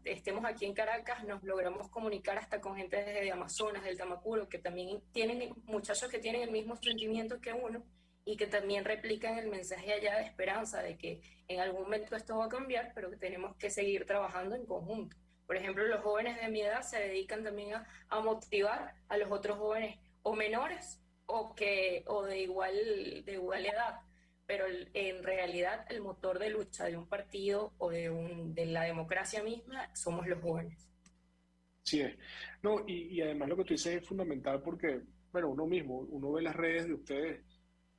G: estemos aquí en Caracas, nos logramos comunicar hasta con gente desde Amazonas, del Tamacuro, que también tienen muchachos que tienen el mismo sentimiento que uno y que también replican el mensaje allá de esperanza, de que en algún momento esto va a cambiar, pero que tenemos que seguir trabajando en conjunto. Por ejemplo, los jóvenes de mi edad se dedican también a motivar a los otros jóvenes o menores o de igual edad, pero en realidad el motor de lucha de un partido o de la democracia misma somos los jóvenes.
B: Sí es. No, y además lo que tú dices es fundamental porque, bueno, uno ve las redes de ustedes,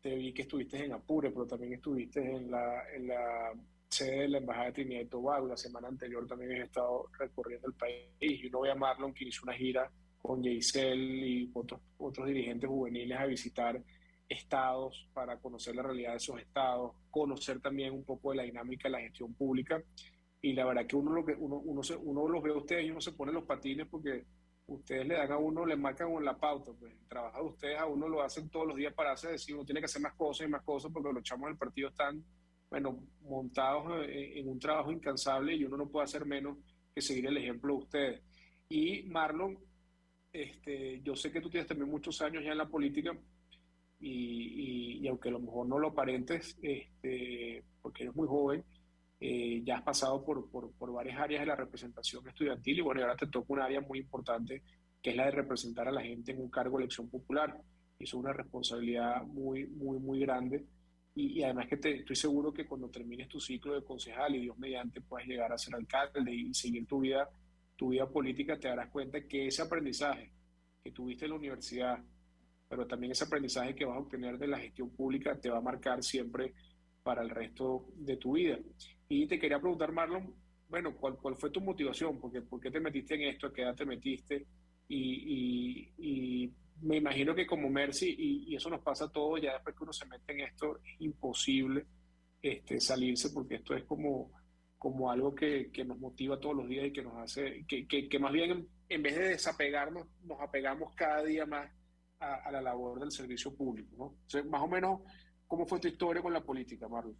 B: te vi que estuviste en Apure, pero también estuviste en la sede de la Embajada de Trinidad y Tobago. La semana anterior también he estado recorriendo el país y uno ve a Marlon que hizo una gira con Yeisel y otros dirigentes juveniles a visitar estados para conocer la realidad de esos estados, conocer también un poco de la dinámica de la gestión pública. Y la verdad que uno los ve a ustedes y uno se pone los patines porque ustedes le dan a uno, le marcan la pauta. Pues el trabajo de ustedes a uno lo hacen todos los días para hacer, decir, uno tiene que hacer más cosas y más cosas porque los chamos del partido están, bueno, montados en un trabajo incansable y uno no puede hacer menos que seguir el ejemplo de ustedes. Y Marlon, yo sé que tú tienes también muchos años ya en la política y aunque a lo mejor no lo aparentes, porque eres muy joven, ya has pasado por varias áreas de la representación estudiantil y bueno, y ahora te toca un área muy importante que es la de representar a la gente en un cargo de elección popular. Y eso es una responsabilidad muy, muy, muy grande y además que estoy seguro que cuando termines tu ciclo de concejal y Dios mediante puedas llegar a ser alcalde y seguir tu vida política, te darás cuenta que ese aprendizaje que tuviste en la universidad, pero también ese aprendizaje que vas a obtener de la gestión pública te va a marcar siempre para el resto de tu vida. Y te quería preguntar, Marlon, bueno, ¿cuál fue tu motivación? ¿Por qué te metiste en esto? ¿A qué edad te metiste? Y me imagino que como Mercy, y eso nos pasa a todos, ya después que uno se mete en esto, es imposible salirse, porque esto es como algo que nos motiva todos los días y que nos hace, que más bien en vez de desapegarnos, nos apegamos cada día más a la labor del servicio público, ¿no? O sea, más o menos, ¿cómo fue tu historia con la política, Marlon?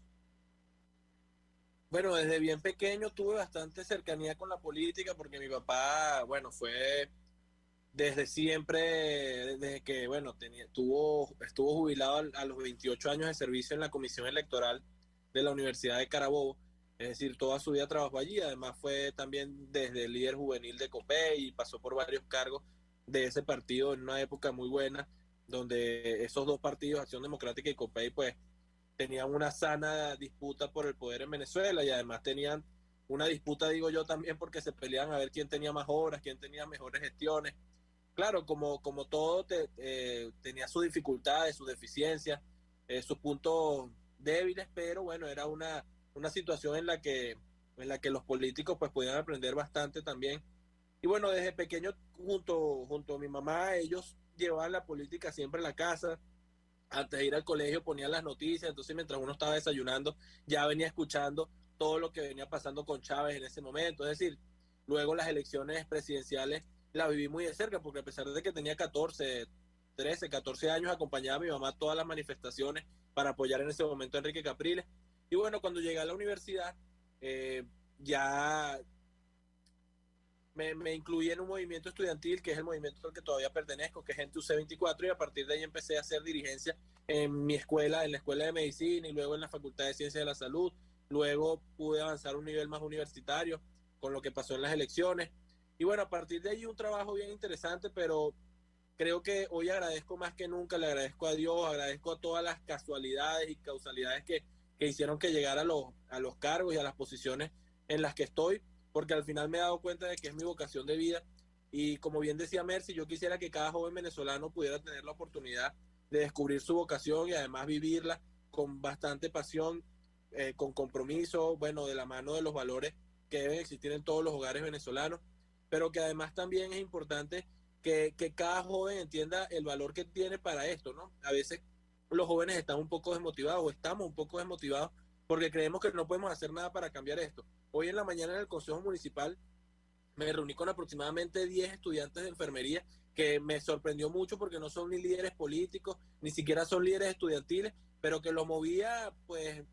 H: Bueno, desde bien pequeño tuve bastante cercanía con la política porque mi papá, bueno, fue desde siempre, desde que, bueno, estuvo jubilado a los 28 años de servicio en la Comisión Electoral de la Universidad de Carabobo, es decir, toda su vida trabajó allí. Además fue también desde el líder juvenil de COPEI y pasó por varios cargos de ese partido en una época muy buena, donde esos dos partidos, Acción Democrática y COPEI, pues tenían una sana disputa por el poder en Venezuela y además tenían una disputa, digo yo, también porque se peleaban a ver quién tenía más obras, quién tenía mejores gestiones. Claro, como todo tenía sus dificultades, sus deficiencias, sus puntos débiles, pero bueno, era una situación en la que los políticos pues podían aprender bastante también Y bueno, desde pequeño, junto a mi mamá, ellos llevaban la política siempre en la casa. Antes de ir al colegio ponían las noticias, entonces mientras uno estaba desayunando, ya venía escuchando todo lo que venía pasando con Chávez en ese momento. Es decir, luego las elecciones presidenciales las viví muy de cerca, porque a pesar de que tenía 14 años, acompañaba a mi mamá a todas las manifestaciones para apoyar en ese momento a Enrique Capriles. Y bueno, cuando llegué a la universidad, ya me incluí en un movimiento estudiantil, que es el movimiento al que todavía pertenezco, que es Gente UC24, y a partir de ahí empecé a hacer dirigencia en mi escuela, en la Escuela de Medicina y luego en la Facultad de Ciencias de la Salud. Luego pude avanzar a un nivel más universitario con lo que pasó en las elecciones. Y bueno, a partir de ahí un trabajo bien interesante, pero creo que hoy agradezco más que nunca, le agradezco a Dios, agradezco a todas las casualidades y causalidades que hicieron que llegara a los cargos y a las posiciones en las que estoy, porque al final me he dado cuenta de que es mi vocación de vida. Y como bien decía Mercy, yo quisiera que cada joven venezolano pudiera tener la oportunidad de descubrir su vocación y además vivirla con bastante pasión, con compromiso, bueno, de la mano de los valores que deben existir en todos los hogares venezolanos, pero que además también es importante que cada joven entienda el valor que tiene para esto, ¿no? A veces los jóvenes están un poco desmotivados, o estamos un poco desmotivados, porque creemos que no podemos hacer nada para cambiar esto. Hoy en la mañana en el Consejo Municipal me reuní con aproximadamente 10 estudiantes de enfermería, que me sorprendió mucho porque no son ni líderes políticos, ni siquiera son líderes estudiantiles, pero que lo movía pues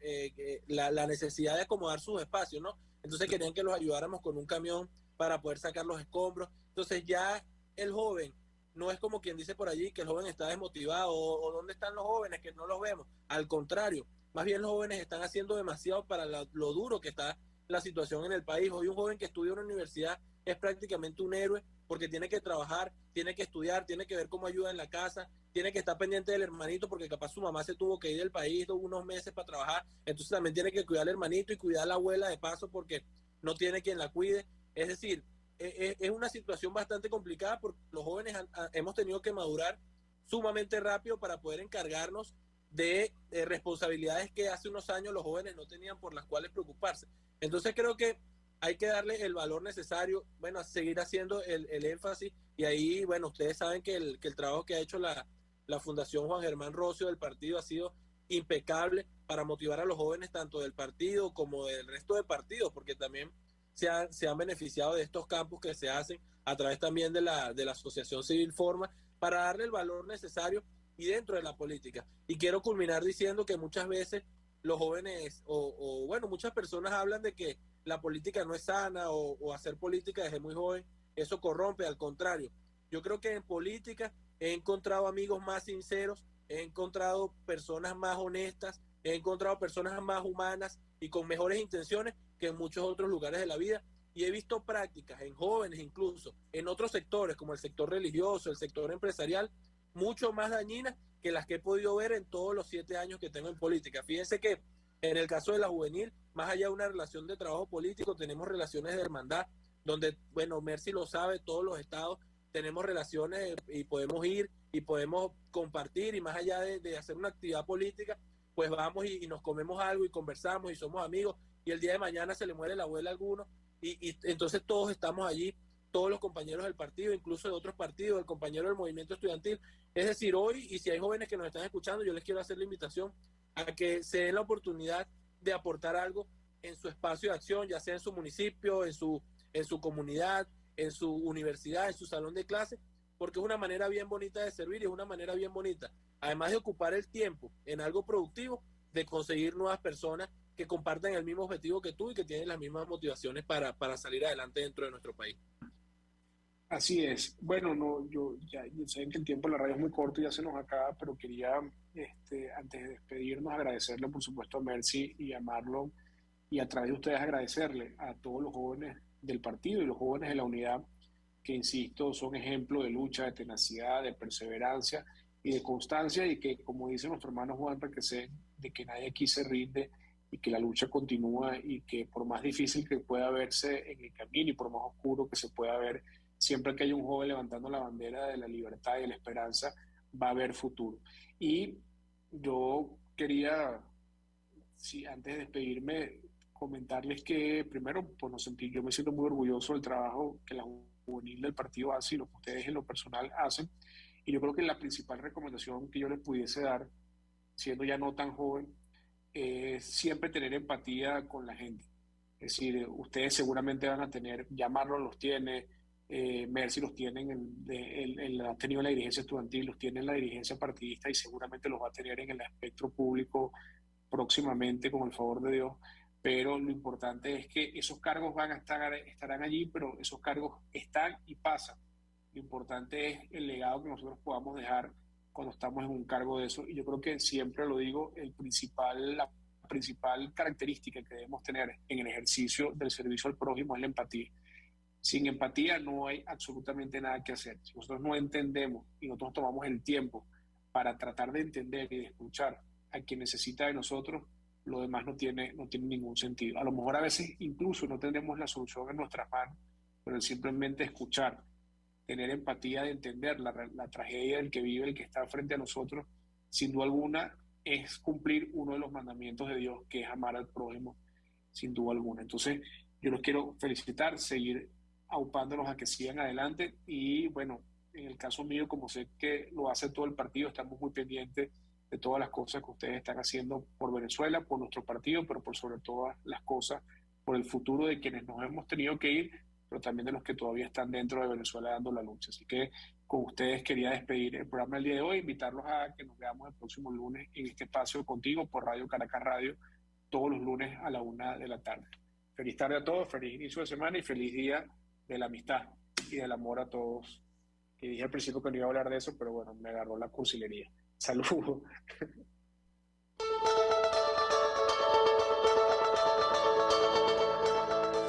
H: la necesidad de acomodar sus espacios, ¿no? Entonces querían que los ayudáramos con un camión para poder sacar los escombros. Entonces ya el joven no es como quien dice por allí que el joven está desmotivado o dónde están los jóvenes que no los vemos. Al contrario, más bien los jóvenes están haciendo demasiado para lo duro que está la situación en el país. Hoy un joven que estudia en una universidad es prácticamente un héroe porque tiene que trabajar, tiene que estudiar, tiene que ver cómo ayuda en la casa, tiene que estar pendiente del hermanito porque capaz su mamá se tuvo que ir del país unos meses para trabajar, entonces también tiene que cuidar al hermanito y cuidar a la abuela de paso porque no tiene quien la cuide. Es decir, es una situación bastante complicada porque los jóvenes hemos tenido que madurar sumamente rápido para poder encargarnos de responsabilidades que hace unos años los jóvenes no tenían por las cuales preocuparse. Entonces creo que hay que darle el valor necesario, bueno, a seguir haciendo el énfasis, y ahí, bueno, ustedes saben que el trabajo que ha hecho la Fundación Juan Germán Rocio del partido ha sido impecable para motivar a los jóvenes tanto del partido como del resto de partidos, porque también se han beneficiado de estos campos que se hacen a través también de la Asociación Civil Forma, para darle el valor necesario y dentro de la política. Y quiero culminar diciendo que muchas veces los jóvenes bueno, muchas personas hablan de que la política no es sana o hacer política desde muy joven, eso corrompe. Al contrario, yo creo que en política he encontrado amigos más sinceros, he encontrado personas más honestas, he encontrado personas más humanas y con mejores intenciones que en muchos otros lugares de la vida, y he visto prácticas en jóvenes, incluso en otros sectores como el sector religioso, el sector empresarial, mucho más dañinas que las que he podido ver en todos los 7 años que tengo en política. Fíjense que en el caso de la juvenil, más allá de una relación de trabajo político, tenemos relaciones de hermandad, donde, bueno, Mercy lo sabe, todos los estados tenemos relaciones y podemos ir y podemos compartir, y más allá de hacer una actividad política, pues vamos y nos comemos algo y conversamos y somos amigos, y el día de mañana se le muere la abuela a alguno, y entonces todos estamos allí, todos los compañeros del partido, incluso de otros partidos, el compañero del movimiento estudiantil. Es decir, hoy, y si hay jóvenes que nos están escuchando, yo les quiero hacer la invitación a que se den la oportunidad de aportar algo en su espacio de acción, ya sea en su municipio, en su comunidad, en su universidad, en su salón de clase, porque es una manera bien bonita de servir y es una manera bien bonita, además de ocupar el tiempo en algo productivo, de conseguir nuevas personas que compartan el mismo objetivo que tú y que tienen las mismas motivaciones para salir adelante dentro de nuestro país.
B: Así es. Bueno, no, ya saben que el tiempo de la radio es muy corto y ya se nos acaba, pero quería, antes de despedirnos, agradecerle, por supuesto, a Mercy y a Marlon, y a través de ustedes agradecerle a todos los jóvenes del partido y los jóvenes de la unidad, que, insisto, son ejemplo de lucha, de tenacidad, de perseverancia y de constancia, y que, como dice nuestro hermano Juan Requesén, de que nadie aquí se rinde y que la lucha continúa, y que por más difícil que pueda verse en el camino y por más oscuro que se pueda ver, siempre que haya un joven levantando la bandera de la libertad y de la esperanza, va a haber futuro. Y yo quería, sí, antes de despedirme, comentarles que primero, pues yo me siento muy orgulloso del trabajo que la juvenil del partido hace y lo que ustedes en lo personal hacen. Y yo creo que la principal recomendación que yo les pudiese dar, siendo ya no tan joven, es siempre tener empatía con la gente. Es decir, ustedes seguramente van a tener, ya Marlon los tiene, Mercy los tiene, ha tenido en la dirigencia estudiantil, los tiene en la dirigencia partidista y seguramente los va a tener en el espectro público próximamente, con el favor de Dios. Pero lo importante es que esos cargos estarán allí, pero esos cargos están y pasan. Lo importante es el legado que nosotros podamos dejar cuando estamos en un cargo de eso. Y yo creo que siempre lo digo, la principal característica que debemos tener en el ejercicio del servicio al prójimo es la empatía. Sin empatía no hay absolutamente nada que hacer. Si nosotros no entendemos y nosotros tomamos el tiempo para tratar de entender y de escuchar a quien necesita de nosotros, lo demás no tiene ningún sentido. A lo mejor a veces incluso no tendremos la solución en nuestras manos, pero simplemente escuchar, tener empatía de entender la tragedia del que vive, el que está frente a nosotros, sin duda alguna es cumplir uno de los mandamientos de Dios, que es amar al prójimo, sin duda alguna. Entonces, yo los quiero felicitar, seguir aupándolos a que sigan adelante y bueno, en el caso mío, como sé que lo hace todo el partido, estamos muy pendientes de todas las cosas que ustedes están haciendo por Venezuela, por nuestro partido, pero por sobre todas las cosas, por el futuro de quienes nos hemos tenido que ir, pero también de los que todavía están dentro de Venezuela dando la lucha. Así que con ustedes quería despedir el programa del día de hoy, invitarlos a que nos veamos el próximo lunes en este espacio contigo por Radio Caracas Radio, todos los lunes a la 1 de la tarde. Feliz tarde a todos, feliz inicio de semana y feliz día de la amistad y del amor a todos. Que dije al principio que no iba a hablar de eso, pero bueno, me agarró la cursilería. Saludos.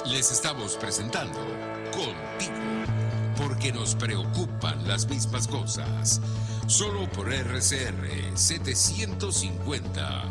A: Les estamos presentando Contigo, porque nos preocupan las mismas cosas. Solo por RCR 750.